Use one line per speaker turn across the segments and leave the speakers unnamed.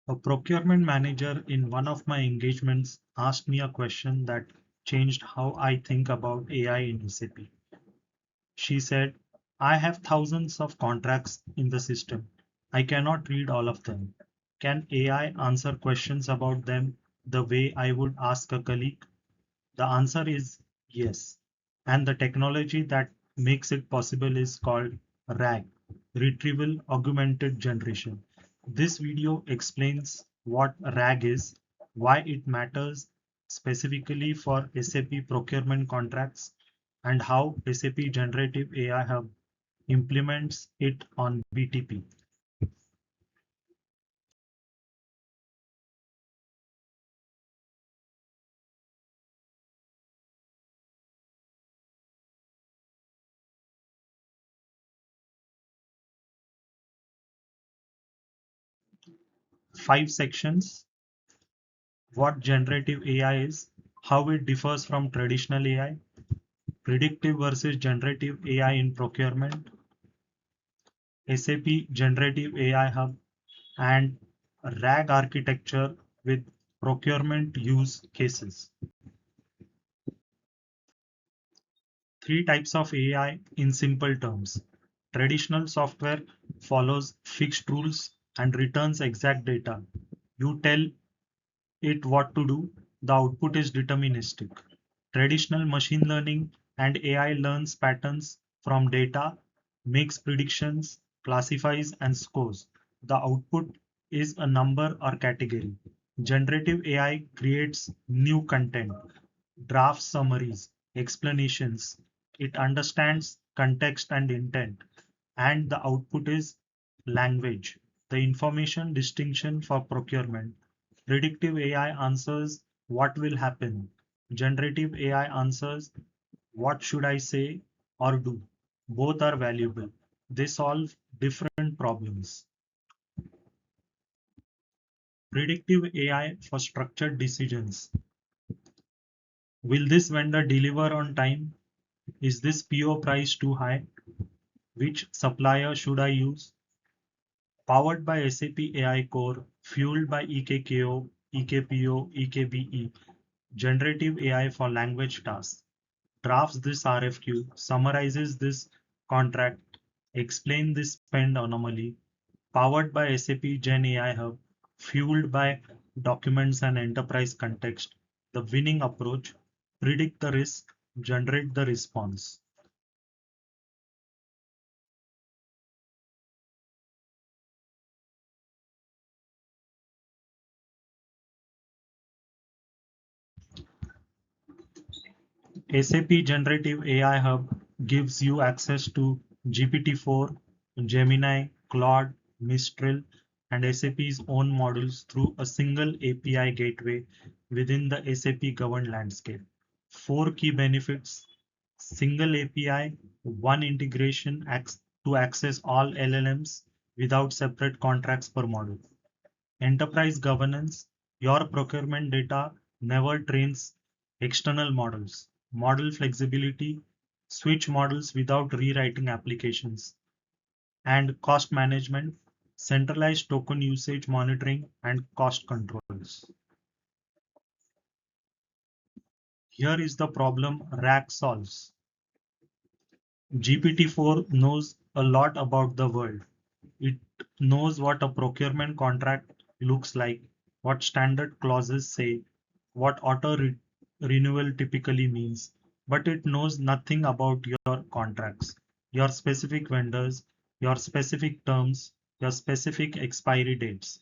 A procurement manager in one of my engagements asked me a question that changed how I think about AI in SAP. She said, I have thousands of contracts in the system. I cannot read all of them. Can AI answer questions about them the way I would ask a colleague? The answer is yes. And the technology that makes it possible is called RAG, Retrieval Augmented Generation. This video explains what RAG is, why it matters specifically for SAP procurement contracts, and how SAP Generative AI Hub implements it on BTP. 5 sections: what generative AI is, how it differs from traditional AI, predictive versus generative AI in procurement, SAP Generative AI Hub, and RAG architecture with procurement use cases. 3 types of AI in simple terms. Traditional software follows fixed rules and returns exact data. You tell it what to do, the output is deterministic. Traditional machine learning and AI learns patterns from data, makes predictions, classifies, and scores. The output is a number or category. Generative AI creates new content, drafts summaries, explanations. It understands context and intent, and the output is language, the information distinction for procurement. Predictive AI answers what will happen. Generative AI answers what should I say or do. Both are valuable. They solve different problems. Predictive AI for structured decisions. Will this vendor deliver on time? Is this PO price too high? Which supplier should I use? Powered by SAP AI Core, fueled by EKKO, EKPO, EKBE, generative AI for language tasks. Drafts this RFQ, summarizes this contract, explain this spend anomaly, powered by SAP Gen AI Hub, fueled by documents and enterprise context. The winning approach: predict the risk, generate the response. SAP Generative AI Hub gives you access to GPT-4, Gemini, Claude, Mistral, and SAP's own models through a single API gateway within the SAP governed landscape. 4 key benefits: single API, one integration to access all LLMs without separate contracts per model. Enterprise governance: your procurement data never trains external models. Model flexibility: switch models without rewriting applications. And cost management: centralized token usage monitoring and cost controls. Here is the problem RAG solves. GPT-4 knows a lot about the world. It knows what a procurement contract looks like, what standard clauses say, what renewal typically means, but it knows nothing about your contracts, your specific vendors, your specific terms, your specific expiry dates.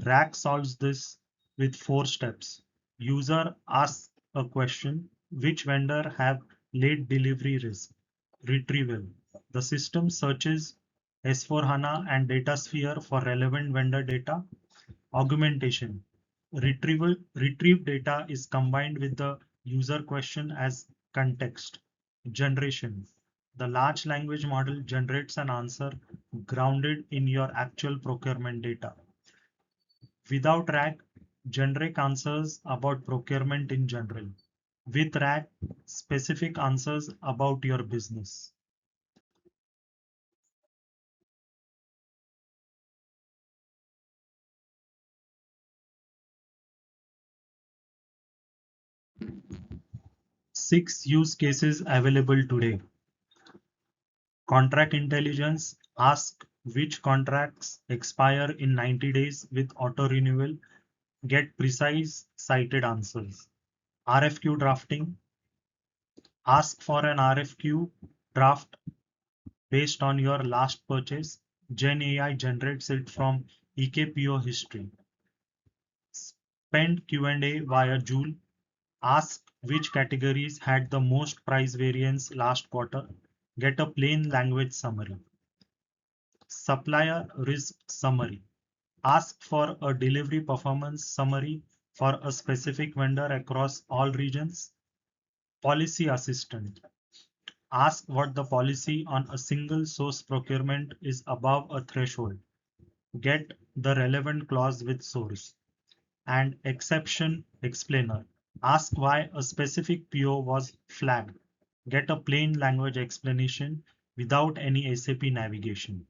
RAC solves this with 4 steps. User asks a question: which vendor have late delivery risk? Retrieval: the system searches S/4HANA and DataSphere for relevant vendor data. Augmentation: retrieved data is combined with the user question as context. Generation: the large language model generates an answer grounded in your actual procurement data. Without RAG, generic answers about procurement in general. With RAG, specific answers about your business. 6 use cases available today. Contract intelligence, ask which contracts expire in 90 days with auto renewal, get precise cited answers. RFQ drafting, ask for an RFQ draft based on your last purchase. GenAI generates it from EKPO history. Spend Q&A via Joule. Ask which categories had the most price variance last quarter. Get a plain language summary. Supplier risk summary. Ask for a delivery performance summary for a specific vendor across all regions. Policy assistant. Ask what the policy on a single source procurement is above a threshold. Get the relevant clause with source. And exception explainer. Ask why a specific PO was flagged. Get a plain language explanation without any SAP navigation.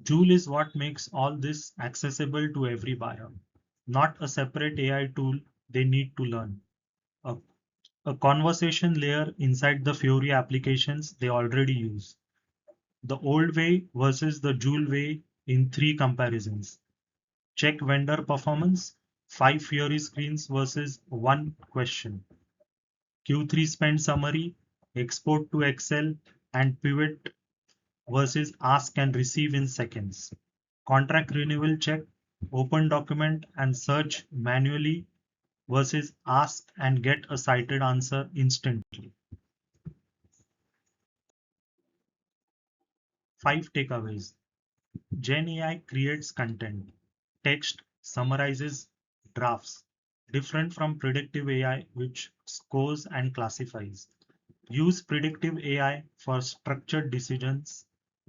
Joule is what makes all this accessible to every buyer, not a separate AI tool they need to learn. A, a conversation layer inside the Fiori applications they already use. The old way versus the Joule way in 3 comparisons. Check vendor performance, 5 Fiori screens versus 1 question. Q3 spend summary, export to Excel, and pivot versus ask and receive in seconds. Contract renewal check, open document and search manually versus ask and get a cited answer instantly. 5 takeaways. GenAI creates content. Text summarizes drafts, different from predictive AI, which scores and classifies. Use predictive AI for structured decisions,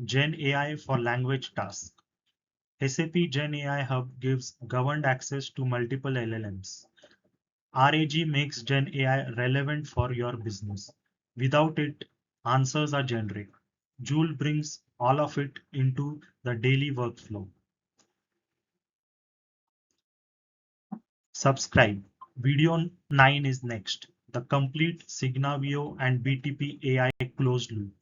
Gen AI for language tasks. SAP GenAI Hub gives governed access to multiple LLMs. RAG makes GenAI relevant for your business. Without it, answers are generic. Joule brings all of it into the daily workflow. Subscribe. Video 9 is next. The complete Signavio and BTP AI closed loop.